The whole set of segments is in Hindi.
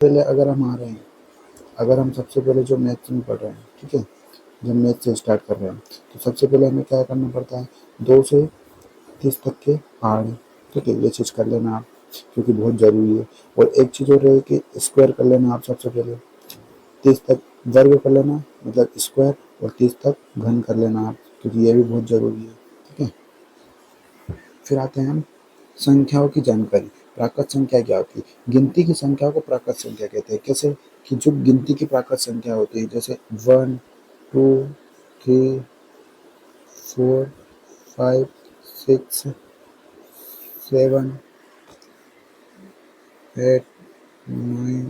पहले अगर हम आ रहे हैं, अगर हम सबसे पहले जो मैथ्स में पढ़ रहे हैं, ठीक है, जब मैथ से स्टार्ट कर रहे हैं तो सबसे पहले हमें क्या करना पड़ता है, 2 से 30 तक के पहाड़े, ठीक है, ये चीज़ कर लेना आप, क्योंकि बहुत ज़रूरी है। और एक चीज़ और है कि स्क्वायर कर लेना आप सबसे पहले, 30 तक वर्ग कर लेना मतलब स्क्वायर, और 30 तक घन कर लेना आप, क्योंकि ये भी बहुत ज़रूरी है, ठीक है। फिर आते हैं हम संख्याओं की जानकारी। प्राकृत संख्या क्या होती है? गिनती की संख्या को प्राकृत संख्या कहते हैं। कैसे? कि जो गिनती की प्राकृत संख्या होती है, जैसे 1 2 3 4 5 6 7 8 9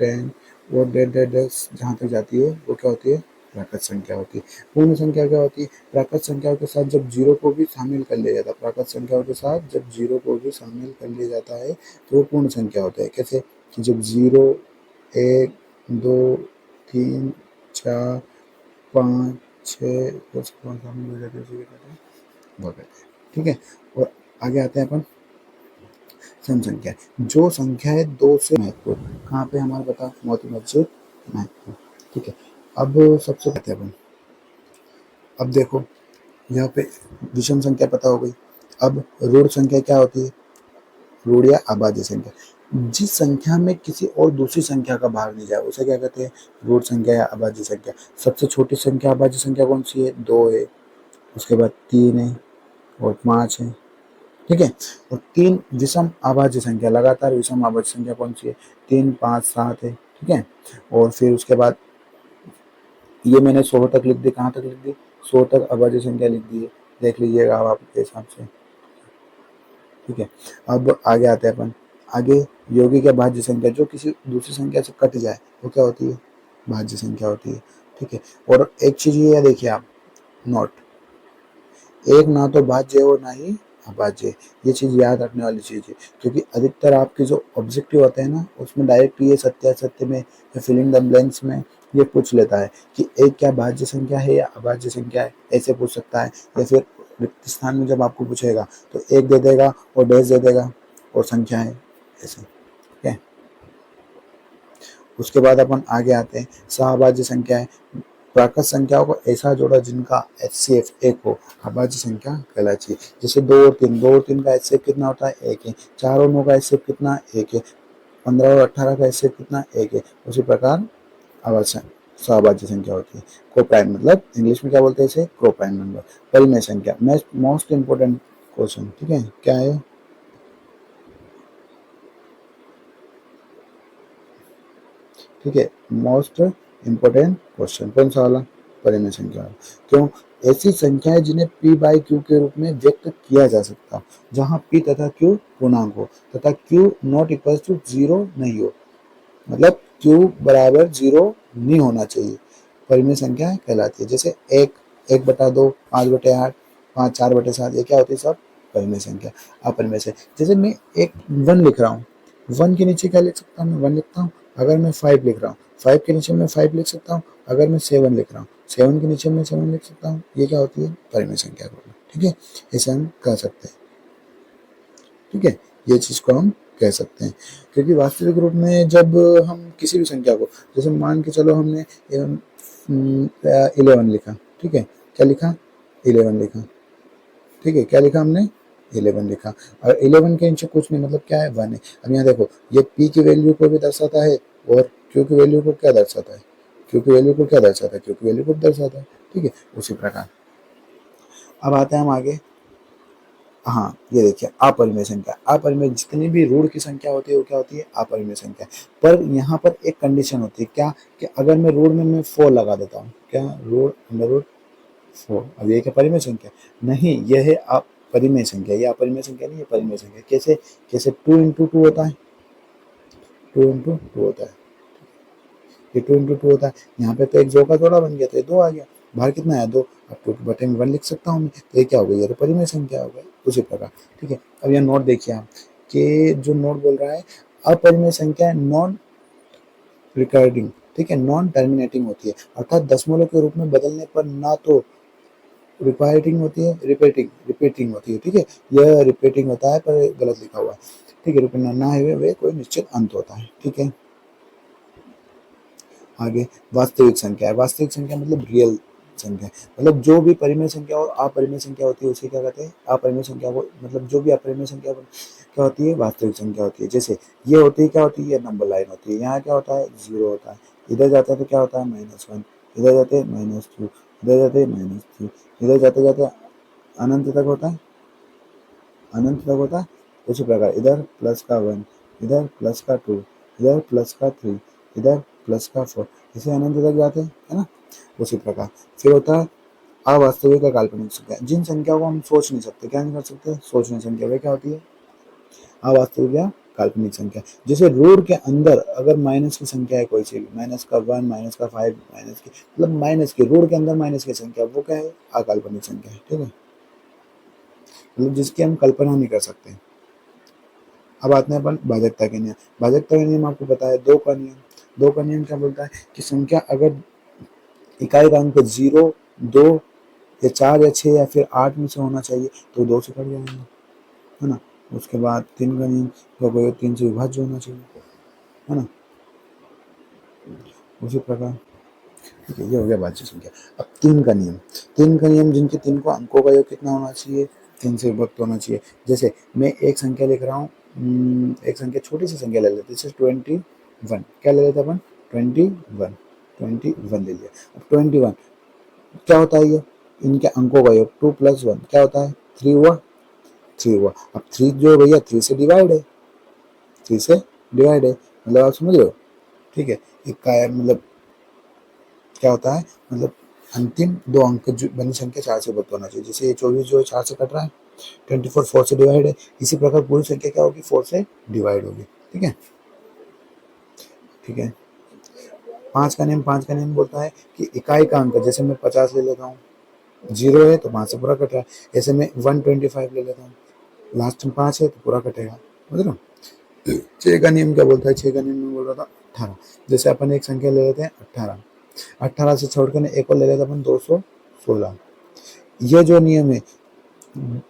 10 और डेढ़ डेढ़ डेढ़ जहाँ तक जाती है वो क्या होती है? प्राकृत संख्या होती है। पूर्ण संख्या क्या होती है? प्राकृत संख्याओं के साथ जब जीरो को भी शामिल कर लिया जाता है, प्राकृत संख्याओं के साथ जब जीरो को भी शामिल कर लिया जाता है तो वो पूर्ण संख्या होता है। कैसे? कि जब 0 1 2 3 4 5 6 कुछ शामिल हो जाते हैं, उसे क्या कहते हैं? वो कहते हैं, ठीक है। और आगे आते हैं अपन सम संख्या। जो संख्या है 2 से महत्वपूर्ण, कहाँ पे हमारा बता मोती मस्जिद महत्वपूर्ण, ठीक है। अब सबसे कहते हैं अपन, अब देखो यहाँ पे विषम संख्या पता हो गई। अब ऋण संख्या क्या होती है? ऋण या अभाज्य संख्या, जिस संख्या में किसी और दूसरी संख्या का भाग नहीं जाए उसे क्या कहते हैं? ऋण संख्या या अभाज्य संख्या। सबसे छोटी संख्या अभाज्य संख्या कौन सी है? 2 है, उसके बाद 3 है और 5 है, ठीक है। और 3 विषम अभाज्य संख्या, लगातार विषम अभाज्य संख्या कौन सी है? 3 5 7 है, ठीक है। और फिर उसके बाद ये मैंने 100 तक लिख दी, कहाँ तक लिख दी? 100 तक अभाज्य संख्या लिख दी है, देख लीजिएगा अब आपके हिसाब से, ठीक है। अब आगे आते हैं अपन, आगे यौगिक या भाज्य संख्या, जो किसी दूसरी संख्या से कट जाए वो क्या होती है? भाज्य संख्या होती है, ठीक है। और एक चीज ये देखिए आप, नोट, एक ना तो भाज्य और ना ही अभाज्य, ये चीज याद रखने वाली चीज है, क्योंकि अधिकतर आपके जो ऑब्जेक्टिव होते हैं ना उसमें डायरेक्ट ये सत्यासत्य में या फिलिंग द ब्लैंक्स में ये पूछ लेता है कि एक क्या भाज्य संख्या है या अभाज्य संख्या है, ऐसे पूछ सकता है। या फिर रिक्त स्थान में जब आपको पूछेगा तो एक दे देगा और डैश दे देगा और संख्या है, ऐसे, ठीक है। उसके बाद अपन आगे आते हैं, सहभाज्य संख्या है। प्राकृत संख्याओं को ऐसा जोड़ा जिनका HCF 1 हो, अभाज्य संख्या कहलाती है। जैसे 2 और 3, 2 और 3 का HCF कितना होता है? 1 है। 4 और 9 का HCF कितना? 1 है। 15 और 18 का HCF कितना? 1 है। उसी प्रकार अभाज्य सहभाज्य संख्या होती है। कोप्राइम मतलब इंग्लिश में क्या बोलते हैं इसे? Coprime number. परिमेय संख्या, मोस्ट इंपोर्टेंट क्वेश्चन, ठीक है, क्या है? ठीक है, मोस्ट इंपोर्टेंट क्वेश्चन कौन सा वाला? परिमेय संख्या वाला। क्यों? ऐसी संख्याएं जिन्हें p बाई क्यू के रूप में व्यक्त किया जा सकता हो, जहां p तथा q पूर्णांक हो तथा q नॉट इक्वल टू 0 नहीं हो, मतलब q बराबर 0 नहीं होना चाहिए, परिमेय संख्या कहलाती है। जैसे 1 1/2 5/8 5 4/7, ये क्या होती है? सब परिमेय संख्या। अपरिमेय से जैसे मैं एक 1 लिख रहा हूँ, 1 के नीचे क्या लिख सकता हूँ? मैं 1 लिखता हूँ। अगर मैं 5 लिख रहा हूँ, 5 के नीचे मैं 5 लिख सकता हूँ। अगर मैं 7 लिख रहा हूँ, 7 के नीचे मैं 7 लिख सकता हूँ। ये क्या होती है? परिमेय संख्या को, ठीक है, ऐसे हम कह सकते हैं, ठीक है। ये चीज को हम कह सकते हैं, क्योंकि वास्तविक रूप में जब हम किसी भी संख्या को, जैसे मान के चलो हमने 11 लिखा, ठीक है, क्या लिखा? 11 लिखा, ठीक है, क्या लिखा हमने? 11 लिखा। और 11 के नीचे कुछ नहीं, मतलब क्या है? 1 है। अब यहाँ देखो, ये p की वैल्यू को भी दर्शाता है और q की वैल्यू को क्या दर्शाता है? q की वैल्यू को क्या दर्शाता है? q की वैल्यू को दर्शाता है, ठीक है। उसी प्रकार अब आते हैं हम आगे। हाँ, ये देखिए अपरिमेय संख्या। अपरिमेय जितनी भी ऋण की संख्या होती है वो क्या होती है? अपरिमेय संख्या। पर यहाँ पर एक कंडीशन होती है, क्या? कि अगर मैं ऋण में मैं 4 लगा देता हूँ, क्या? ऋण अंडर रूट 4, अब ये क्या परिमेय संख्या? नहीं, यह है अपरिमेय संख्या। ये अपरिमेय संख्या नहीं है, परिमेय संख्या। कैसे? कैसे 2 इंटू 2 होता है, 2 इंटू 2 होता है, ये 2 इंटू 2 होता है। यहाँ पे तो एक जो का जोड़ा बन गया तो ये 2 आ गया, बाहर कितना है? 2। अब 2 के बटे में 1 लिख सकता हूँ मैं, तो ये क्या हो गई? ये तो परिमेय संख्या हो गई, उसी प्रकार, ठीक है। अब यह नोट देखिए आप, कि जो नोट बोल रहा है, अपरिमेय संख्या नॉन रिकर्डिंग, ठीक है, नॉन टर्मिनेटिंग होती है, अर्थात दशमलव के रूप में बदलने पर ना तो रिपीटिंग होती है, रिपीटिंग होती है, ठीक है। यह रिपीटिंग होता है पर गलत लिखा हुआ है, ठीक है। रिपीटिंग ना है वे कोई निश्चित अंत होता है, ठीक है। आगे वास्तविक संख्या है। वास्तविक संख्या मतलब रियल संख्या, मतलब जो भी परिमेय संख्या और अपरिमेय संख्या होती है उसे क्या कहते हैं, अपरिमेय संख्या को, मतलब जो भी अपरिमेय संख्या क्या होती है, वास्तविक संख्या होती है। जैसे ये होती है, क्या होती है, ये नंबर लाइन होती है। यहाँ क्या होता है, जीरो होता है, इधर जाता है तो क्या होता है, -1, इधर जाते हैं -2, इधर जाते हैं -3, इधर जाते जाते अनंत तक होता है, अनंत तक होता है। उसी प्रकार इधर प्लस का 1, इधर प्लस का 2, इधर प्लस का 3, इधर प्लस का 4, इसे अनंत तक जाते हैं, है ना। उसी प्रकार फिर होता है अवास्तविक या काल्पनिक संख्या, जिन संख्या को हम सोच नहीं सकते, क्या नहीं कर सकते, सोच नहीं संख्या, वे क्या होती है, अवास्तविक या काल्पनिक संख्या। जैसे रूट के अंदर अगर माइनस की संख्या है, कोई सी भी, -1, -5, माइनस की, मतलब माइनस की, रूट के अंदर माइनस की संख्या, वो क्या है, अकाल्पनिक संख्या है, ठीक है, मतलब जिसकी हम कल्पना नहीं कर सकते। अब आते हैं अपन भाजकता के नियम। भाजकता का नियम आपको पता है, दो का नियम। दो का नियम क्या बोलता है कि संख्या अगर इकाई का अंक 0, 2 या 4 या 6 या फिर 8 में से होना चाहिए तो 2 से कट जाएंगे, है ना। उसके बाद 3 का नियम, तो कोई 3 से विभाज्य होना चाहिए, है ना। उसी प्रकार ठीक है, ये हो गया भाज्य संख्या। अब 3 का नियम। 3 का नियम, जिनके 3 को अंकों का योग कितना होना चाहिए, 3 से विभक्त होना चाहिए। जैसे मैं एक संख्या लिख रहा हूँ, एक संख्या, छोटी सी संख्या ले लेते हैं, जैसे 21, क्या ले लेते अपन, 21, 21 ले लिया। अब 21 क्या होता है, ये इनके अंकों का योग, 2 + 1 क्या होता है, 3 हुआ, 3 हुआ। अब 3 जो भैया 3 से डिवाइड है, 3 से डिवाइड है, मतलब आप समझ रहे हो, ठीक है। एक का मतलब क्या होता है, मतलब अंतिम दो अंक जो बनी संख्या 4 से विभक्त होना चाहिए। जैसे ये 24 जो है 4 से कट रहा है, 24 4 से डिवाइड है, इसी प्रकार पूरी संख्या क्या होगी, 4 से डिवाइड होगी, ठीक है, ठीक है। 5 का नियम, 5 का नियम बोलता है कि इकाई का अंक, जैसे मैं 50 ले लेता हूँ, 0 है तो 5 से पूरा कट रहा है, ऐसे में 125 ले लेता हूँ, लास्ट में 5 है तो पूरा कटेगा, समझ रहे हो। 6 का नियम क्या बोलता है, 6 का नियम में बोल रहा था 18। जैसे अपन एक संख्या ले लेते हैं 18, 18 से छोड़कर एक और ले लेते हैं अपन 216। यह जो नियम है,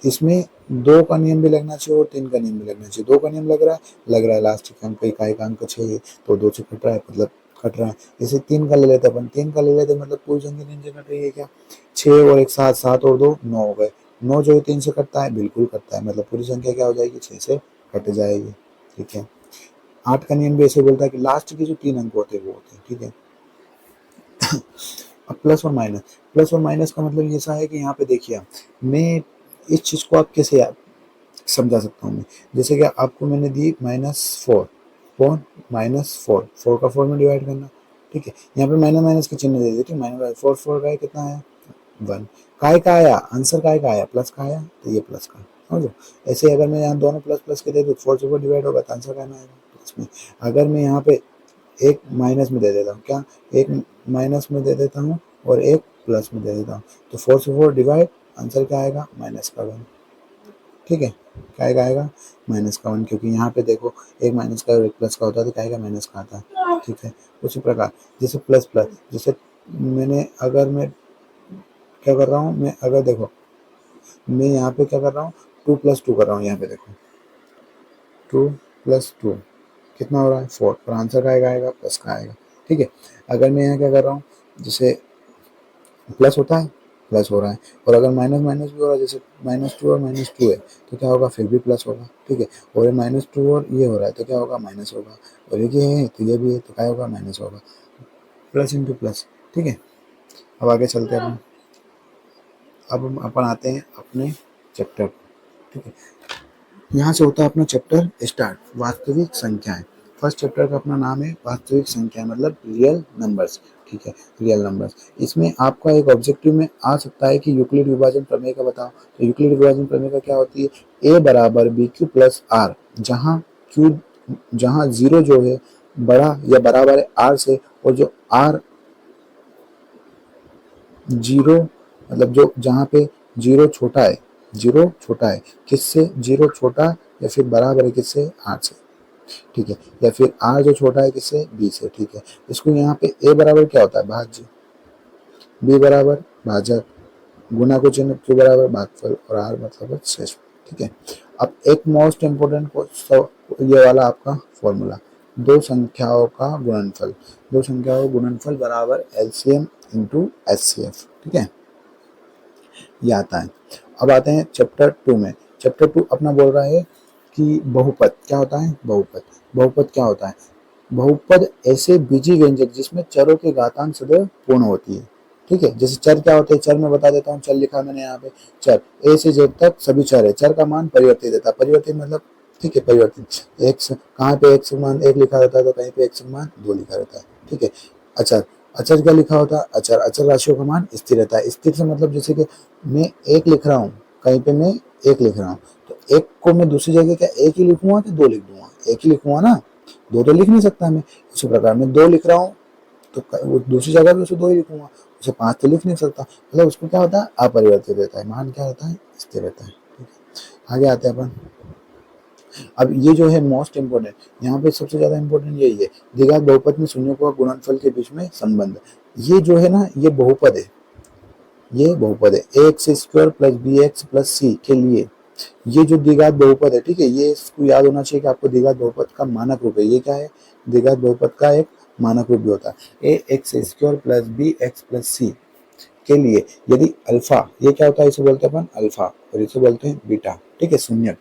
इसमें 2 का नियम भी लगना चाहिए और 3 का नियम भी लगना चाहिए। 2 का नियम लग रहा है लास्ट के अंक, इकाई का अंक 6 है तो 2 से कट रहा है, मतलब कट रहा है। जैसे 3 का ले लेते अपन, 3 का ले लेते मतलब पूरी संख्या 3 से कट रही है, क्या 6 और एक 7, 7 और 2 9 हो गए, 9 जो है 3 से कटता है, बिल्कुल कटता है, मतलब पूरी संख्या क्या हो जाएगी, 6 से कट जाएगी, ठीक है। 8 का नियम भी ऐसे बोलता है कि लास्ट के जो 3 अंक होते हैं वो होते हैं, ठीक है। अब प्लस और माइनस, प्लस और माइनस का मतलब ऐसा है कि यहाँ पे देखिए आप, मैं इस चीज़ को आप कैसे समझा सकता हूँ मैं, जैसे कि आपको मैंने दी -4, कौन, -4, 4 का 4 में डिवाइड करना, ठीक है। यहाँ पे माइनस माइनस के चिन्ह दे दिए, ठीक, -4, 4 का कितना आया, 1, काय का आया आंसर, काय का आया, प्लस का आया, तो ये प्लस का, समझो। ऐसे अगर मैं यहाँ दोनों प्लस प्लस के दे दूँ, 4 से 4 डिवाइड होगा तो आंसर काय में आएगा, प्लस में। अगर मैं यहाँ पे एक माइनस में दे देता हूँ, क्या, एक माइनस में दे देता हूँ और एक प्लस में दे देता हूँ, तो 4 से 4 डिवाइड, आंसर क्या आएगा, -1, ठीक है। क्या आएगा, -1, क्योंकि यहाँ पे देखो एक माइनस का और एक प्लस का होता है तो क्या आएगा, माइनस का आता है, ठीक है। उसी प्रकार जैसे प्लस प्लस, जैसे मैंने अगर मैं क्या कर रहा हूँ, मैं अगर देखो मैं यहाँ पे क्या कर रहा हूँ, 2 + 2 कर रहा हूँ, यहाँ पे देखो 2 + 2 कितना हो रहा है, 4, और आंसर का आएगा, प्लस का आएगा, ठीक है। अगर मैं यहाँ क्या कर रहा हूँ, जैसे प्लस होता है, प्लस हो रहा है, और अगर माइनस माइनस भी हो रहा है, जैसे -2 और -2 है तो क्या होगा, फिर भी प्लस होगा, ठीक है। और ये -2 और ये हो रहा है तो क्या होगा, माइनस होगा, और ये है तो ये भी है तो क्या होगा, माइनस होगा, प्लस इंटू प्लस, ठीक है। अब आगे चलते हैं अपन, अब हम अपन आते हैं अपने चैप्टर, ठीक है। यहाँ से होता है अपना चैप्टर स्टार्ट, वास्तविक संख्याएं। फर्स्ट चैप्टर का अपना नाम है वास्तविक संख्या, मतलब रियल नंबर्स, ठीक है, रियल नंबर्स। इसमें आपका एक ऑब्जेक्टिव में आ सकता है कि यूक्लिड विभाजन प्रमेय का बताओ, तो यूक्लिड विभाजन प्रमेय का क्या होती है, a बराबर BQ + R, जहाँ Q, जहाँ 0 जो है बड़ा या बराबर है R से, और जो R 0, मतलब जो जहाँ पे 0 छोटा है, 0 छोटा है किससे, 0 छोटा या फिर बराबर है किससे, 8 से, ठीक है, या फिर R जो छोटा है किससे, B से, ठीक है। इसको यहाँ पे A बराबर क्या होता है, भाज्य, B बराबर भाजक, गुना को चिन्ह, Q बराबर भागफल, और R मतलब है शेष, ठीक है। अब एक मोस्ट इम्पोर्टेंट ये वाला आपका फॉर्मूला, दो संख्याओं का गुणनफल, दो संख्याओं का गुणनफल बराबर एलसीएम इंटू एचसीएफ। ठीक है, ये आता है। अब आते हैं चैप्टर 2 में। चैप्टर 2 अपना बोल रहा है कि बहुपद क्या होता है। बहुपद, बहुपद क्या होता है। बहुपद ऐसे बीजीय व्यंजक जिसमें चरों की घातांक सदैव पूर्ण होती है। ठीक है, जैसे चर क्या होते हैं, चर मैं बता देता हूँ। चर लिखा मैंने यहाँ पे, चर ए से जेड तक सभी चर है। चर का मान परिवर्तित रहता है, परिवर्तित मतलब ठीक है परिवर्तित। एक्स कहाँ पे एक्स का मान 1 लिखा रहता है तो कहीं पे एक्स का मान 2 लिखा रहता है। ठीक है, अचर, अचर क्या लिखा होता है, अचर, अचर राशियों का मान स्थिर रहता है। स्थिर से मतलब जैसे कि मैं 1 लिख रहा हूँ, कहीं पे मैं 1 लिख रहा हूँ तो 1 को मैं दूसरी जगह क्या 1 ही लिखूंगा कि 2 लिख दूंगा, 1 ही लिखूंगा ना, 2 तो लिख नहीं सकता मैं। इसी प्रकार मैं 2 लिख रहा हूँ तो वो दूसरी जगह भी उसे 2 ही लिखूंगा, उसे 5 तो लिख नहीं सकता। मतलब उसको क्या होता है, अपरिवर्तित रहता है, मान क्या रहता है, स्थिर रहता है। ठीक है, आगे आते हैं अपन। अब ये जो है मोस्ट इंपोर्टेंट, यहाँ पे सबसे ज्यादा इंपोर्टेंट यही है, द्विघात बहुपद में शून्यों का गुणनफल के बीच में संबंध। ये जो है ना, ये बहुपद है, ये बहुपद है। A x square plus b x plus c के लिए ये जो द्विघात बहुपद है, ठीक है, ये इसको याद होना चाहिए कि आपको द्विघात बहुपद का मानक रूप है। ये क्या है, द्विघात बहुपद का एक मानक रूप भी होता है। A x square plus b x plus c के लिए यदि अल्फा, ये क्या होता है, इसे बोलते हैं अपन अल्फा और इसे बोलते हैं बीटा। ठीक है, शून्य।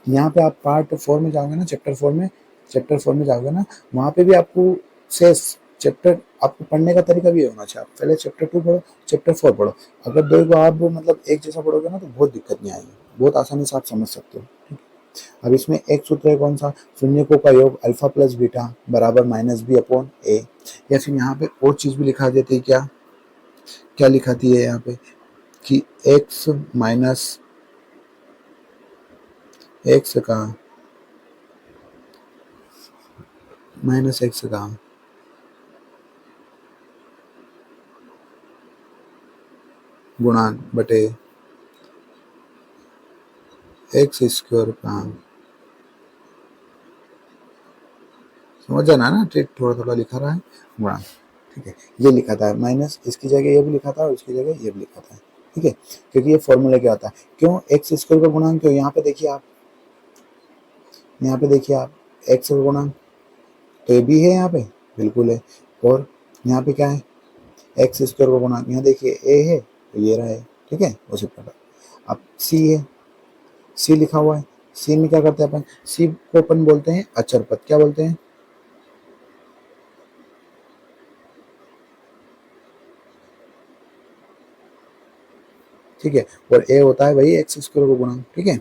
यहाँ पे आप पार्ट 4 में जाओगे ना, चैप्टर 4 में, चैप्टर 4 में जाओगे ना, वहाँ पे भी आपको शेष चैप्टर, आपको पढ़ने का तरीका भी होना चाहिए। आप पहले चैप्टर 2 पढ़ो, चैप्टर 4 पढ़ो। अगर दो को आप मतलब एक जैसा पढ़ोगे ना तो बहुत दिक्कत नहीं आएगी, बहुत आसानी से आप समझ सकते हो। ठीक है, अब इसमें एक सूत्र है कौन सा, शून्यकों का योग अल्फा प्लस बीटा बराबर माइनस बी अपॉन ए। या फिर यहाँ पे और चीज भी लिखा देती है, क्या क्या लिखाती है यहाँ पे कि एक्स माइनस एक्स का माइनस एक्स का गुणांक बटे एक्स स्क्वायर का, समझ जाना ना, ट्रिक थोड़ा थोड़ा लिखा रहा है गुणांक। ठीक है, ये लिखा था माइनस, इसकी जगह ये भी लिखा था और इसकी जगह ये भी लिखा था। ठीक है, क्योंकि ये फॉर्मूला क्या होता है, क्यों एक्स स्क्वायर का गुणांक, क्यों यहाँ पे देखिए आप, यहाँ पे देखिए आप, एक्स का गुणांक तो ये भी है यहाँ पे, बिल्कुल है। और यहाँ पे क्या है, एक्स स्क्वायर का गुणांक, यहाँ देखिए ए है तो ये रहा है। ठीक है, उसी प्रकार अब सी है, सी लिखा हुआ है। सी में क्या करते हैं अपन, सी को अपन बोलते हैं अचर पद, क्या बोलते हैं, ठीक है, और ए होता है वही एक्स स्क्वायर का गुणांक। ठीक है,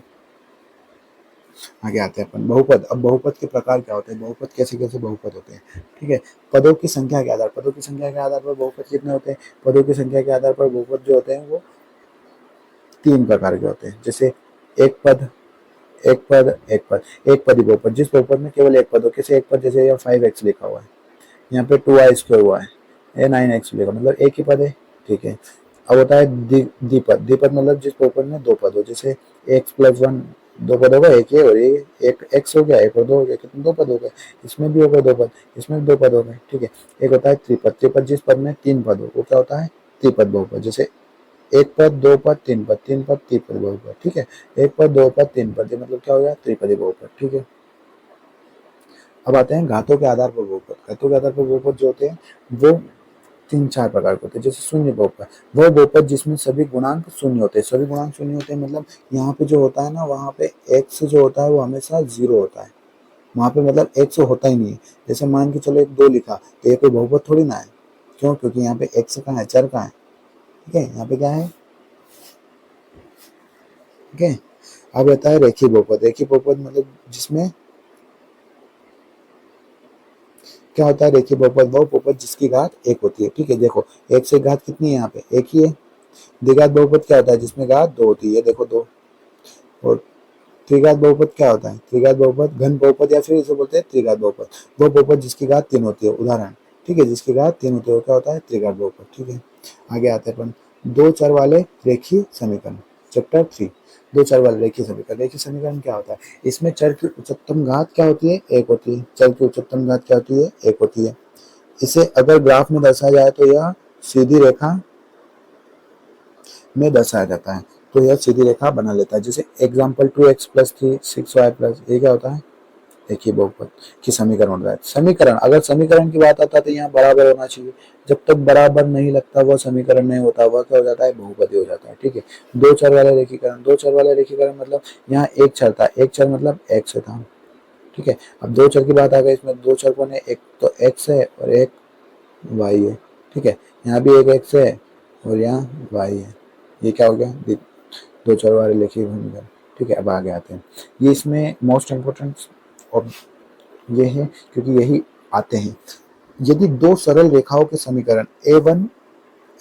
आगे आते हैं अपन बहुपद। अब बहुपद के प्रकार क्या होते हैं, बहुपद कैसे कैसे बहुपद होते हैं। ठीक है, पदों की संख्या के आधार, पदों की संख्या के आधार पर बहुपद कितने होते हैं, पदों की संख्या के आधार पर बहुपद जो होते हैं वो 3 प्रकार के होते हैं। जैसे एक पद, एक पद, एक पद, एक पदी बहुपद, जिस बहुपद में केवल एक पद हो। कैसे एक पद, जैसे यहाँ 5x लिखा हुआ है, यहाँ पे 2y स्क्वायर हुआ है, ये 9x लिखा, मतलब एक ही पद है। ठीक है, अब होता है द्विपद, द्विपद मतलब जिस बहुपद में 2 पद हो। जैसे x प्लस 1 2 पद होगा, एक ये और ये, एक x हो गया, एक और 2 हो गया, कितने 2 पद हो गए। इसमें भी हो गए 2 पद, इसमें भी 2 पद हो गए। ठीक है, एक होता है त्रिपद, त्रिपद जिस पद में 3 पद हो वो क्या होता है, त्रिपद बहुपद। जैसे एक पद, 2 पद, 3 पद, 3 पद, त्रिपद बहुपद। ठीक है, एक पद, 2 पद, 3 पद, ये मतलब क्या हो गया, त्रिपदी बहुपद। ठीक है, अब आते हैं घातों के आधार पर बहुपद। घातों के आधार पर बहुपद जो होते हैं वो 3-4 प्रकार के होते हैं। जैसे शून्य बहुपद, वो बहुपद जिसमें सभी गुणांक शून्य होते हैं। सभी गुणांक शून्य होते हैं मतलब यहाँ पे जो होता है ना, वहाँ पे एक्स जो होता है वो हमेशा 0 होता है। वहाँ पे मतलब एक्स होता ही नहीं है। जैसे मान के चलो एक 2 लिखा तो ये कोई बहुपद थोड़ी ना है। क्यों, क्योंकि यहाँ पे एक्स कहाँ है, चर कहाँ है। ठीक है, यहाँ पे क्या है। ठीक है, अब रहता है रेखीय बहुपद। रेखीय बहुपद मतलब जिसमें क्या होता है, रेखीय बहुपद वो बहुपद जिसकी घात 1 होती है। ठीक है, देखो 1 से घात कितनी है, यहाँ पे 1 ही है। द्विघात बहुपद क्या होता है, जिसमें घात 2 होती है, देखो 2। और त्रिघात बहुपद क्या होता है, त्रिघात बहुपद घन बहुपद या फिर इसे बोलते हैं त्रिघात बहुपद, वो बहुपद जिसकी घात 3 होती है। उदाहरण, ठीक है, जिसकी घात 3 होती है वो क्या होता है, त्रिघात बहुपद। ठीक है, आगे आते हैं अपन दो चर वाले रेखीय समीकरण, चैप्टर 3। दो चर वाले रेखीय समीकरण, रेखीय समीकरण क्या होता है, इसमें चर की उच्चतम घात क्या होती है, 1 होती है। चर की उच्चतम घात क्या होती है, 1 होती है। इसे अगर ग्राफ में दर्शाया जाए तो यह सीधी रेखा में दर्शाया जाता है, तो यह सीधी रेखा बना लेता है। जैसे example 2x plus 3 6y plus, ये क्या होता है, रेखीय बहुपद की समीकरण होता है। समीकरण, अगर समीकरण की बात आता है तो यहाँ बराबर होना चाहिए। जब तक बराबर नहीं लगता वह समीकरण नहीं होता, वह क्या हो जाता है, बहुपदी हो जाता है। ठीक है, दो चर वाला रेखीकरण, दो चर वाला रेखीकरण मतलब यहाँ एक चर था, एक चर मतलब x था। ठीक है, अब दो चर की बात आ गई, इसमें दो चर कौन है, एक तो x है और एक y है। ठीक है, यहाँ भी एक x है और यहाँ y है। ये क्या हो गया, दो चर वाले रेखीय समीकरण। ठीक है, अब आगे आते हैं, ये इसमें मोस्ट इम्पोर्टेंट और ये है क्योंकि यही आते हैं। यदि दो सरल रेखाओं के समीकरण a1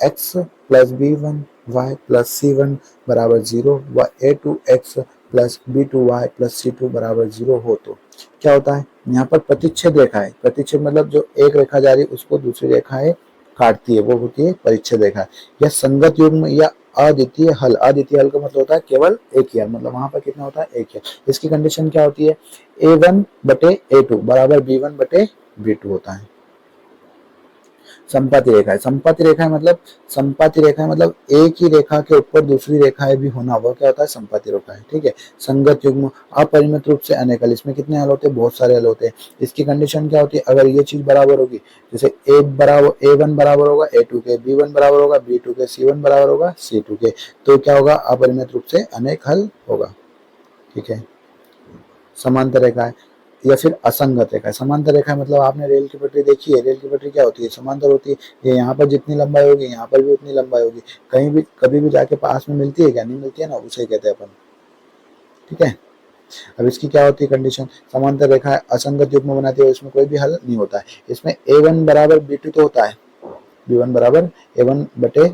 x plus b1 y plus c1 बराबर 0 व a2 x plus b2 y plus c2 बराबर 0 हो तो क्या होता है, यहाँ पर प्रतिच्छेद रेखा है। प्रतिच्छेद मतलब जो एक रेखा जा रही है उसको दूसरी रेखाएं काटती है, वो होती है परिच्छेद रेखा। या संगत युग्म या अद्वितीय हल, अद्वितीय हल का मतलब होता है केवल एक ही हल, मतलब वहां पर कितना होता है, एक ही हल। इसकी कंडीशन क्या होती है, a1 बटे a2 बराबर b1 बटे b2 होता है। संपाती रेखा है, संपाती रेखा मतलब, संपाती रेखा मतलब एक ही रेखा के ऊपर दूसरी रेखाएं भी होना, वो क्या होता है, संपाती रेखा है। ठीक है, संगत युग्म अपरिमित रूप से अनेक हल, इसमें कितने हल होते हैं, बहुत सारे हल होते हैं। इसकी कंडीशन क्या होती है, अगर ये चीज बराबर होगी, जैसे a1 बराबर होगा a2 के, b1 बराबर होगा b2 के, c1 बराबर होगा c2 के, तो क्या होगा, अपरिमित रूप से अनेक हल होगा। ठीक है, समांतर रेखा है या फिर असंगत रेखा है। समांतर रेखा मतलब आपने रेल की पटरी देखी है, रेल की पटरी क्या होती है, समांतर होती है। ये यहाँ पर जितनी लंबाई होगी यहाँ पर भी उतनी लंबाई होगी, कहीं भी कभी भी जाके पास में मिलती है क्या, नहीं मिलती है ना, उसे कहते हैं अपन। ठीक है, अब इसकी क्या होती है कंडीशन, समांतर रेखा असंगत युग्म बनाती है, इसमें कोई भी हल नहीं होता है। इसमें a1 बराबर b2 तो होता है, b1 बराबर a1 बटे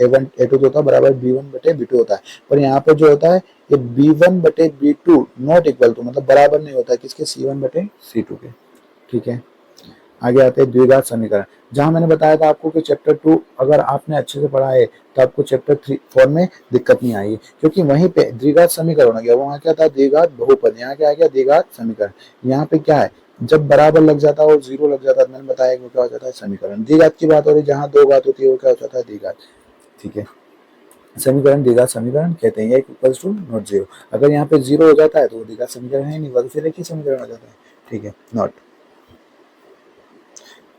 a1 a2 तो होता है बराबर b1 बटे b2 होता है, पर यहाँ पे जो होता है ये b1 बटे b2 नॉट इक्वल टू, मतलब बराबर नहीं होता है किसके, c1 बटे c2 के। ठीक है, आगे आते हैं द्विघात समीकरण। जहां मैंने बताया था आपको कि चैप्टर 2 अगर आपने अच्छे से पढ़ा है तो आपको चैप्टर 4 में दिक्कत नहीं आएगी, क्योंकि वहीं पे द्विघात समीकरण हो गया, वहां क्या था, द्विघात बहुपद, यहाँ क्या आ गया, द्विघात समीकरण। यहाँ पे क्या है, जब बराबर लग जाता है और जीरो लग जाता है, मैंने बताया वो क्या हो जाता है, समीकरण। द्विघात की बात हो रही है, जहाँ दो घात होती है वो क्या हो जाता है, द्विघात। ठीक है, समीकरण द्विघात समीकरण कहते हैं, एक इक्वल्स टू नॉट जीरो। अगर यहाँ पे जीरो हो जाता है तो वो द्विघात समीकरण है नहीं, फिर एक ही समीकरण हो जाता है। ठीक है, नॉट।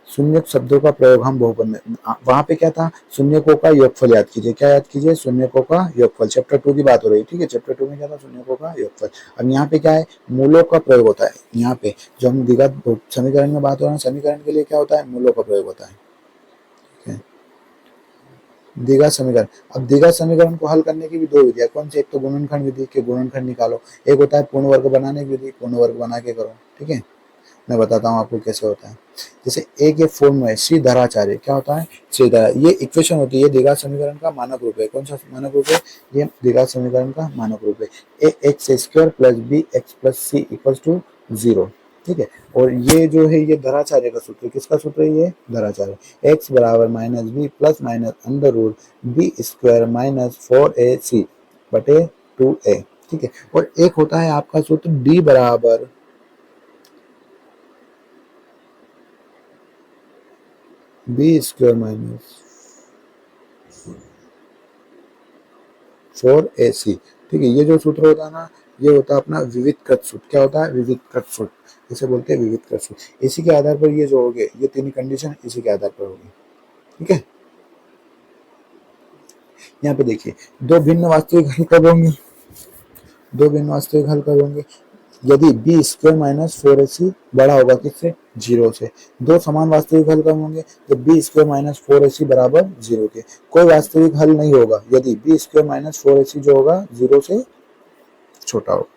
शून्यक शब्दों का प्रयोग हम बहुपद में, वहां पे क्या था, शून्यकों का योगफल याद कीजिए, क्या याद कीजिए, शून्यकों का योगफल। चैप्टर 2 की बात हो रही है। ठीक है, चैप्टर 2 में क्या था, शून्यकों का योगफल। अब यहाँ पे क्या है, मूलों का प्रयोग होता है। यहाँ पे जो हम द्विघात समीकरण में बात हो रहे हैं, समीकरण के लिए क्या होता है, मूलों का प्रयोग होता है। ठीक है, द्विघात समीकरण, अब द्विघात समीकरण को हल करने की भी दो विधियां, कौन सी, एक तो गुणनखंड विधि के गुणनखंड निकालो, एक होता है पूर्ण वर्ग बनाने की विधि, पूर्ण वर्ग बना के करो। ठीक है, मैं बताता हूँ आपको कैसे होता है। जैसे एक ये फॉर्म है श्रीधराचार्य, क्या होता है, श्रीधरा, ये इक्वेशन होती है, ये द्विघात समीकरण का मानक रूप है। कौन सा मानक रूप है, ये द्विघात समीकरण का मानक रूप है। A x square plus b x plus c equals to 0। ठीक है, और ये जो है ये धराचार्य का सूत्र, किसका सूत्र है, ये धराचार्य। एक्स बराबर minus B plus minus under root B square minus 4ac बटे 2a। ठीक है, और एक होता है आपका सूत्र डी बराबर बी स्क्वायर माइनस 4ac। ठीक है, ये जो सूत्र होता है ना, ये होता है अपना विविधकृत सूत्र। क्या होता है, विविधकृत सूत्र, इसे बोलते हैं विविधकृत सूत्र। इसी के आधार पर ये जो होंगे, ये तीन कंडीशन इसी के आधार पर होगी। ठीक है, यहाँ पे देखिए, दो भिन्न वास्तविक हल कब होंगे, दो भिन्न वास्तविक हल कब होंगे, यदि बी स्क्वायर माइनस 4ac बड़ा होगा किससे, 0 से। दो समान वास्तविक हल कब होंगे, जब बी स्क्वायर माइनस 4ac बराबर 0 के। कोई वास्तविक हल नहीं होगा यदि बी स्क्वायर माइनस 4ac जो होगा 0 से छोटा होगा।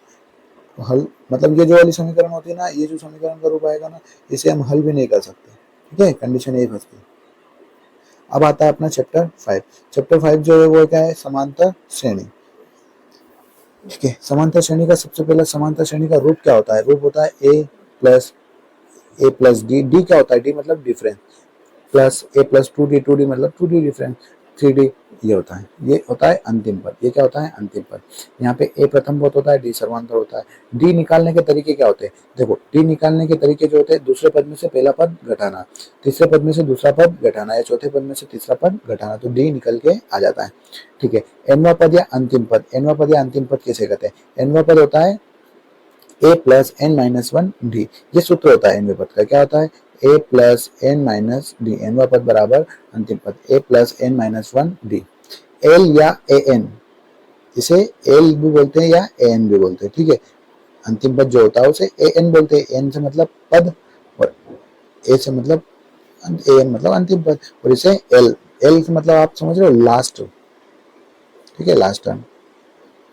तो हल मतलब ये जो वाली समीकरण होती है ना, ये जो समीकरण का रूप आएगा ना, इसे हम हल भी नहीं कर सकते। ठीक है, कंडीशन यही फंसती है। अब आता है अपना चैप्टर 5। चैप्टर 5 जो है वो क्या है, समांतर श्रेणी। ठीक है, समांतर श्रेणी का सबसे पहला समांतर श्रेणी का रूप क्या होता है, रूप होता है ए प्लस डी। डी क्या होता है, डी मतलब डिफरेंस, प्लस ए प्लस 2d मतलब 2d डिफरेंस 3d, ये होता है, ये होता है अंतिम पद। ये क्या होता है, अंतिम पद। यहाँ पे ए प्रथम पद होता है, डी सर्वांतर होता है। डी निकालने के तरीके क्या होते हैं, देखो डी निकालने के तरीके जो होते हैं, दूसरे पद में से पहला पद घटाना, तीसरे पद में से दूसरा पद घटाना, या चौथे पद में से तीसरा पद घटाना, तो डी निकल के आ जाता है। ठीक है, एनवा पद या अंतिम पद, एनवा पद या अंतिम पद कैसे कहते हैं, एनवा पद होता है a plus n minus one d. ये सूत्र होता है एनवें पद का। क्या होता है? A plus n minus d, एनवा पद बराबर अंतिम पद a plus n minus one d. L या ए एन, इसे एल भी बोलते हैं या ए एन भी बोलते हैं, ठीक है। अंतिम पद जो होता है उसे ए एन बोलते हैं। एन से मतलब पद और ए से मतलब ए एन मतलब अंतिम पद, और इसे एल, एल से मतलब आप समझ रहे हो लास्ट, ठीक है, लास्ट टर्म।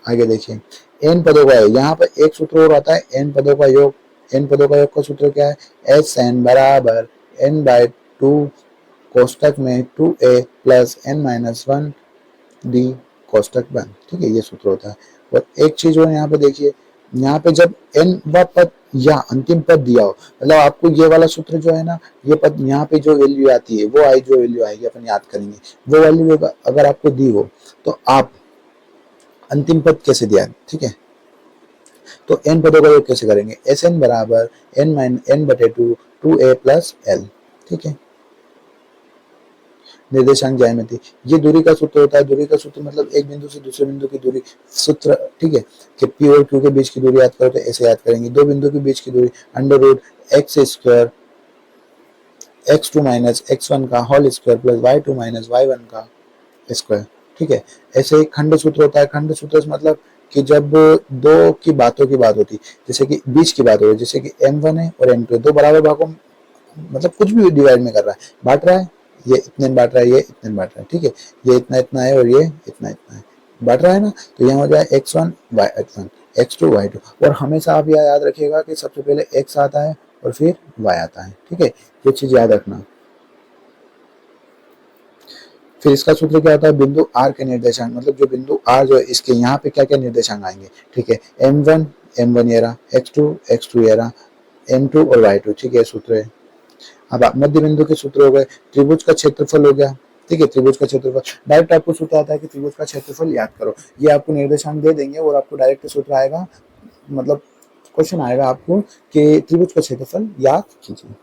आगे देखिए, एन पदों का योग, यहाँ पर एक सूत्र और आता है एन पदों का योग। एन पदों का योग का सूत्र क्या है? एस एन बराबर एन बाय टू कोष्टक में टू ए plus n minus one d कोष्टक बंद, ठीक है, ये सूत्र होता है। और एक चीज और यहाँ पे देखिए, यहाँ पे जब एन व पद या अंतिम पद दिया हो, मतलब आपको ये वाला सूत्र जो है ना, ये पद यहाँ पे जो वैल्यू आती है वो जो वैल्यू आएगी अपन याद करेंगे, वो वैल्यू अगर आपको दी हो तो आप अंतिम पद कैसे दिया, ठीक है। तो एन पदों का योग कैसे करेंगे? एस एन बराबर एन माइन एन बटे टू टू ए प्लस एल, ठीक है। निर्देशांक ज्यामिति, ये दूरी का सूत्र होता है। दूरी का सूत्र मतलब एक बिंदु से दूसरे बिंदु की दूरी सूत्र, ठीक है। कि पी और क्यू के बीच की दूरी याद करो तो ऐसे याद करेंगे। दो बिंदु के बीच की दूरी under root x square x two minus x one का whole square plus y two minus y one का स्क्वायर, ठीक है। ऐसे ही खंड सूत्र होता है। खंड सूत्र मतलब कि जब दो की बातों की बात होती, जैसे कि बीच की बात हो, जैसे कि m1 है और m2 है, दो बराबर भागों मतलब कुछ भी डिवाइड में कर रहा है, बांट रहा है, ये इतने बांट रहा है, ये इतने बांट रहा है, ठीक है। ये इतना इतना है और ये इतना इतना है, बांट रहा है ना। तो यहाँ हो जाए x1 y1 x2 y2। और हमेशा आप यह याद रखिएगा कि सबसे पहले x आता है और फिर y आता है, ठीक है। ये चीज याद रखना। फिर इसका सूत्र क्या होता है? बिंदु आर के निर्देशांक, मतलब जो बिंदु आर जो है इसके यहाँ पे क्या क्या निर्देशांक आएंगे, ठीक है। m1 ये रहा, x2 ये रहा, m2 और y2, ठीक है, सूत्र है। अब मध्य बिंदु के सूत्र हो गए। त्रिभुज का क्षेत्रफल हो गया, ठीक है। त्रिभुज का क्षेत्रफल डायरेक्ट आपको सूत्र आता है कि त्रिभुज का क्षेत्रफल याद करो। ये आपको निर्देशांक दे देंगे और आपको डायरेक्ट सूत्र आएगा, मतलब क्वेश्चन आएगा आपको कि त्रिभुज का क्षेत्रफल याद कीजिए।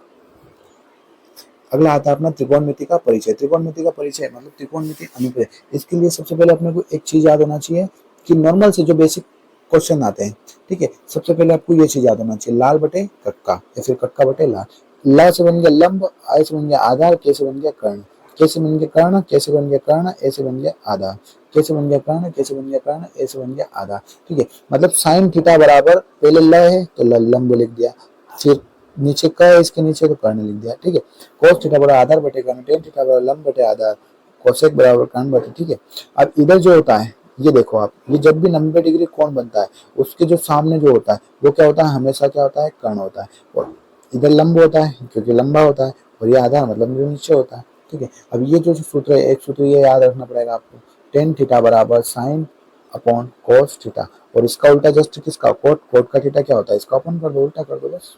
अगला आता है अपना त्रिकोणमिति का परिचय। त्रिकोणमिति का परिचय मतलब त्रिकोणमिति अनुप्रयोग। इसके लिए सबसे पहले अपने को एक चीज याद होना चाहिए कि नॉर्मल से जो बेसिक क्वेश्चन आते हैं, ठीक है, सबसे पहले आपको ये चीज याद होना चाहिए, लाल बटे कक्का या फिर कक्का बटे लाल। ला से बन गया लंब, आई से बन गया आधार, के से बन गया कर्ण, के से बन गया कर्ण, के से बन गया कर्ण, ए से बन गया आधार, के से बन गया कर्ण, के से बन गया कर्ण, ए से बन गया आधार, ठीक है। मतलब साइन थीटा बराबर पहले ल है तो लंब लिख दिया, फिर नीचे का है इसके नीचे तो कर्ण लिख दिया, ठीक है। कोस थीटा बराबर आधार बटे कर्ण, टेन थीटा बराबर लंब बटे आधार, कोसेक बराबर कर्ण बटे, ठीक है। अब इधर जो होता है ये देखो आप, ये जब भी 90 डिग्री कोण बनता है उसके जो सामने जो होता है वो क्या होता है? हमेशा क्या होता है? कर्ण होता है। और इधर लंब होता है क्योंकि लंबा होता है, और ये आधार मतलब जो नीचे होता है, ठीक है। अब ये जो सूत्र है, एक सूत्र ये याद रखना पड़ेगा आपको, टेन थीटा बराबर साइन अपॉन कोस थीटा, और इसका उल्टा जस्ट किसका? कोट, कोट का थीटा क्या होता है? इसका अपन कर दो, उल्टा कर दो बस।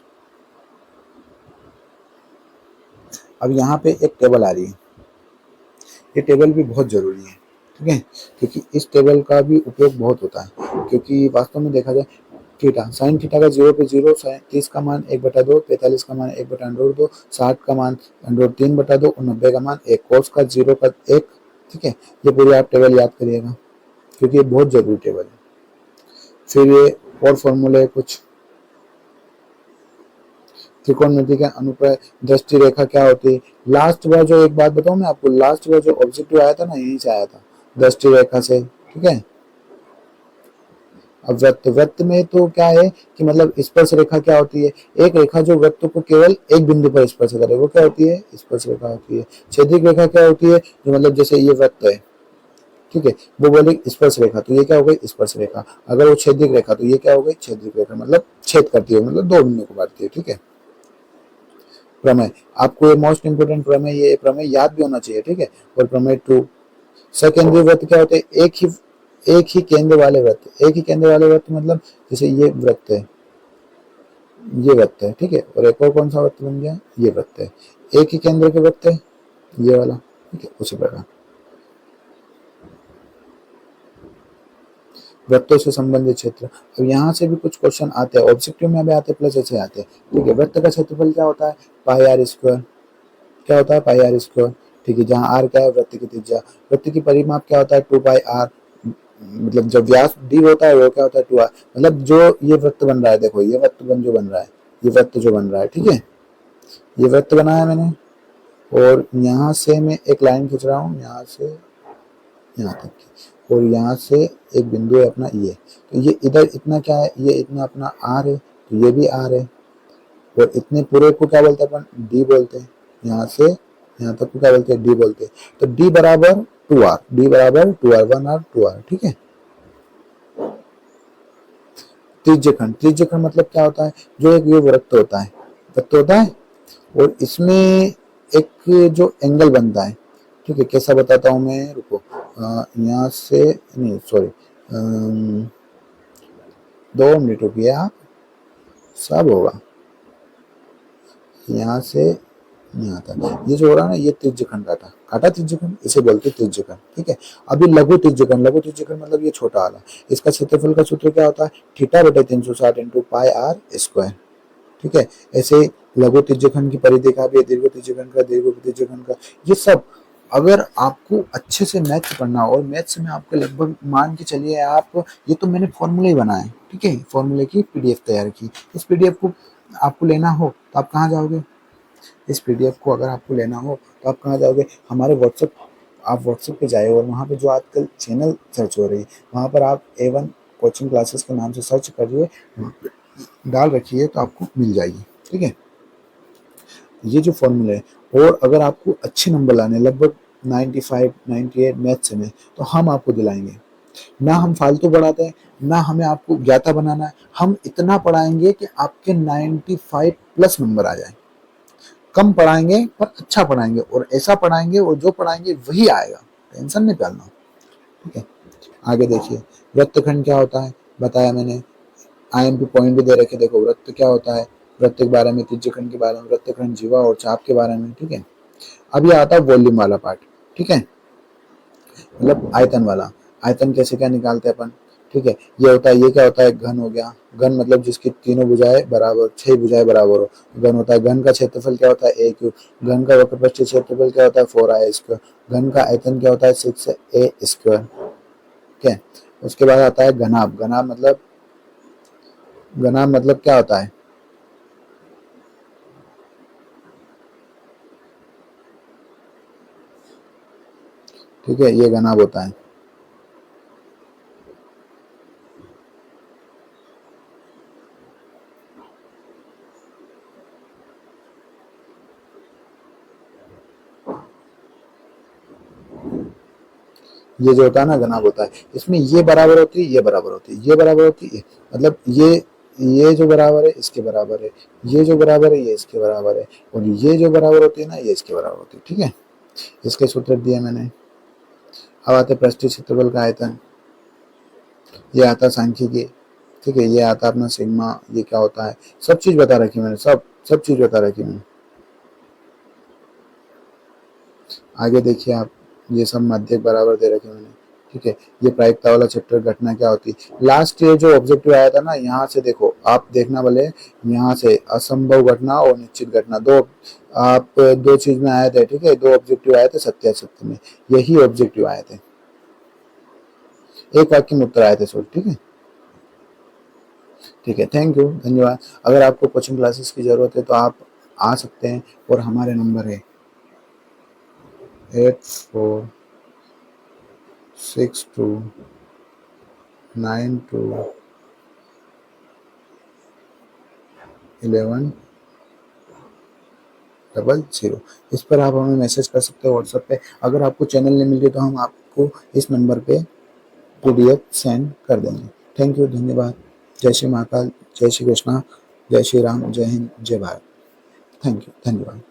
अब यहाँ पे एक टेबल आ रही है, ये टेबल भी बहुत जरूरी है, ठीक है, क्योंकि इस टेबल का भी उपयोग बहुत होता है। क्योंकि वास्तव में देखा जाए थीटा, साइन थीटा का 0 पे 0, 30 का मान 1/2, 45 का मान 1/√2, 60 का मान √3/2 और 90 का मान 1, कोस का 0 का 1, ठीक है। ये पूरी आप टेबल याद करिएगा क्योंकि ये बहुत जरूरी टेबल है। फिर ये और फॉर्मूले कुछ, त्रिकोणमिति के अनुप्रय दृष्टि रेखा क्या होती है? लास्ट बार जो एक बात बताऊं मैं आपको, लास्ट बार जो ऑब्जेक्टिव आया था ना, यहीं से आया था, दृष्टि रेखा से, ठीक है। अब वृत्त, वृत्त में तो क्या है कि मतलब स्पर्श रेखा क्या होती है? एक रेखा जो वृत्त को केवल एक बिंदु पर स्पर्श करे वो क्या होती है? स्पर्श रेखा होती है। छेदिक रेखा क्या होती है? जो मतलब जैसे ये वृत्त है, ठीक है, वो बोले स्पर्श रेखा, तो ये क्या हो गई? स्पर्श रेखा। अगर वो छेदिक रेखा तो ये क्या हो गई? छेदिक रेखा, मतलब छेद करती है, मतलब दो बिंदु को बांटती है, ठीक है। प्रमेय, आपको ये मोस्ट इंपोर्टेंट प्रमेय, ये प्रमेय याद भी होना चाहिए, ठीक है। और प्रमेय 2, सकेंद्रीय वृत्त क्या होते हैं? एक ही केंद्र वाले वृत्त। एक ही केंद्र वाले वृत्त मतलब जैसे ये वृत्त है, ये वृत्त है, ठीक है, और एक और कौन सा वृत्त बन गया? ये वृत्त है, एक ही केंद्र के वृत्त है, ये वाला, ठीक है। उसी प्रकार वृत्तों से संबंधित क्षेत्र। अब यहाँ से भी कुछ क्वेश्चन आते हैं, ऑब्जेक्टिव में भी आते हैं प्लस ऐसे आते हैं, ठीक है। वृत्त का क्षेत्रफल क्या होता है? पाई आर स्क्वायर। क्या होता है? पाई आर स्क्वायर, ठीक है। जहाँ आर क्या है? वृत्त की त्रिज्या। वृत्त की परिमाप क्या होता है? 2 पाई आर, मतलब जब व्यास डी होता है वो क्या होता है 2r, मतलब जो ये वृत्त बन रहा है, देखो ये वृत्त जो बन रहा है, ये वृत्त जो बन रहा है, ठीक है, ये वृत्त बनाया मैंने, और यहाँ से मैं एक लाइन खींच रहा हूँ यहाँ से यहाँ तक की, और यहाँ से एक बिंदु है अपना ये, तो ये इधर इतना क्या है, ये इतना अपना आर है, तो ये भी आर है, और इतने पूरे को क्या बोलते हैं अपन, डी बोलते हैं, यहाँ से यहाँ तक को क्या बोलते हैं, डी बोलते हैं, तो डी बराबर 2r, डी बराबर 2r, 1r 2r, ठीक है। त्रिज्यखंड, त्रिज्यखंड मतलब क्या होता है, जो एक ये वृत्त होता है, वृत्त होता है, और इसमें एक जो एंगल बनता है, ठीक है, कैसा बताता हूँ मैं, रुको, यहाँ से नहीं, सॉरी, 2 मिनट रुकिए आप, सब होगा, यहाँ से यहाँ तक ये जो हो रहा है ना, ये त्रिज्यखंड काटा, काटा त्रिज्यखंड, इसे बोलते हैं त्रिज्यखंड, ठीक है। अभी लघु त्रिज्यखंड, लघु त्रिज्यखंड मतलब ये छोटा वाला, इसका क्षेत्रफल का सूत्र क्या होता है, थीटा बटे 360 इंटू पाई आर स्क्वायर, ठीक है। ऐसे लघु त्रिज्यखंड की परिधि का भी, दीर्घ त्रिज्यखंड का, दीर्घ त्रिज्यखंड का, ये सब अगर आपको अच्छे से मैथ्स पढ़ना हो, और मैथ्स में आपके लगभग मान के चलिए आप, ये तो मैंने फॉर्मूले ही बनाए, ठीक है, फॉर्मूले की पीडीएफ तैयार की, इस पीडीएफ को आपको लेना हो तो आप कहाँ जाओगे, इस पीडीएफ को अगर आपको लेना हो तो आप कहाँ जाओगे, हमारे व्हाट्सएप, आप व्हाट्सएप पे जाए, और वहाँ पे जो आजकल चैनल सर्च हो रही है, वहाँ पर आप A1 कोचिंग क्लासेस के नाम से सर्च करिए, डाल रखिए तो आपको मिल जाएगी, ठीक है। ये जो फॉर्मूला है, और अगर आपको अच्छे नंबर लाने, लगभग 95 98 मैथ्स में, तो हम आपको दिलाएंगे, ना हम फालतू पढ़ाते हैं, ना हमें आपको ज्ञाता बनाना है, हम इतना पढ़ाएंगे कि आपके 95 प्लस नंबर आ जाए, कम पढ़ाएंगे पर अच्छा पढ़ाएंगे, और ऐसा पढ़ाएंगे और जो पढ़ाएंगे वही आएगा, टेंशन नहीं पालना, ठीक है। आगे देखिए, वृत्तखंड क्या होता है बताया मैंने, आईएमपी पॉइंट भी दे रखे, देखो वृत्त क्या होता है, वृत्त के बारे में, त्रिज्यखंड के बारे में, वृत्तखंड, जीवा और चाप के बारे में, ठीक है। अब ये आता है वॉल्यूम वाला पार्ट, ठीक है, मतलब आयतन वाला, आयतन कैसे क्या निकालते हैं अपन, ठीक है। ये होता है, ये क्या होता है, घन हो गया, घन मतलब जिसकी तीनों भुजाएं बराबर, 6 भुजाएं बराबर हो, घन होता है। घन का क्षेत्रफल क्या होता है, a क्यूब, घन का वक्रपृष्ठीय क्षेत्रफल क्या होता है, 4i स्क्वायर, घन का आयतन क्या होता है, 6a स्क्वायर, ठीक है। उसके बाद आता है घनाभ, घनाभ मतलब क्या होता है, ठीक है, ये घनाभ होता है। ये जो होता है ना घनाभ होता है, इसमें ये बराबर होती है, ये बराबर होती है, ये बराबर होती है, मतलब ये जो बराबर है इसके बराबर है, ये जो बराबर है ये इसके बराबर है, और ये जो बराबर होती है ना ये इसके बराबर होती है, ठीक है। इसके सूत्र दिए मैंने। अब आते पृष्ठीय क्षेत्रफल का आयतन, ये आता सांख्यिकी, ठीक है, ये आता अपना सिग्मा, ये क्या होता है, सब चीज बता रखी मैंने, सब चीज बता रखी मैंने। आगे देखिए आप, ये सब माध्यक बराबर दे रखे मैंने, ठीक है। ये प्रायिकता वाला चैप्टर, घटना क्या होती है, लास्ट ये जो ऑब्जेक्टिव आया था ना, यहाँ से देखो आप देखना वाले, यहाँ से असंभव घटना और निश्चित घटना, आप दो चीज में आए थे, ठीक है, दो ऑब्जेक्टिव आए थे सत्यासत्य में, यही ऑब्जेक्टिव आए थे, एक वाक्य में उत्तर आए थे सर, ठीक है, ठीक है, थैंक यू, धन्यवाद। अगर आपको कोचिंग क्लासेस की जरूरत है तो आप आ सकते हैं, और हमारे नंबर है 8462921100, इस पर आप हमें मैसेज कर सकते हो व्हाट्सएप पे। अगर आपको चैनल नहीं मिल रही तो हम आपको इस नंबर पे पीडीएफ सेंड कर देंगे। थैंक यू, धन्यवाद। जय श्री महाकाल, जय श्री कृष्णा, जय श्री राम, जय हिंद, जय भारत। थैंक यू, धन्यवाद।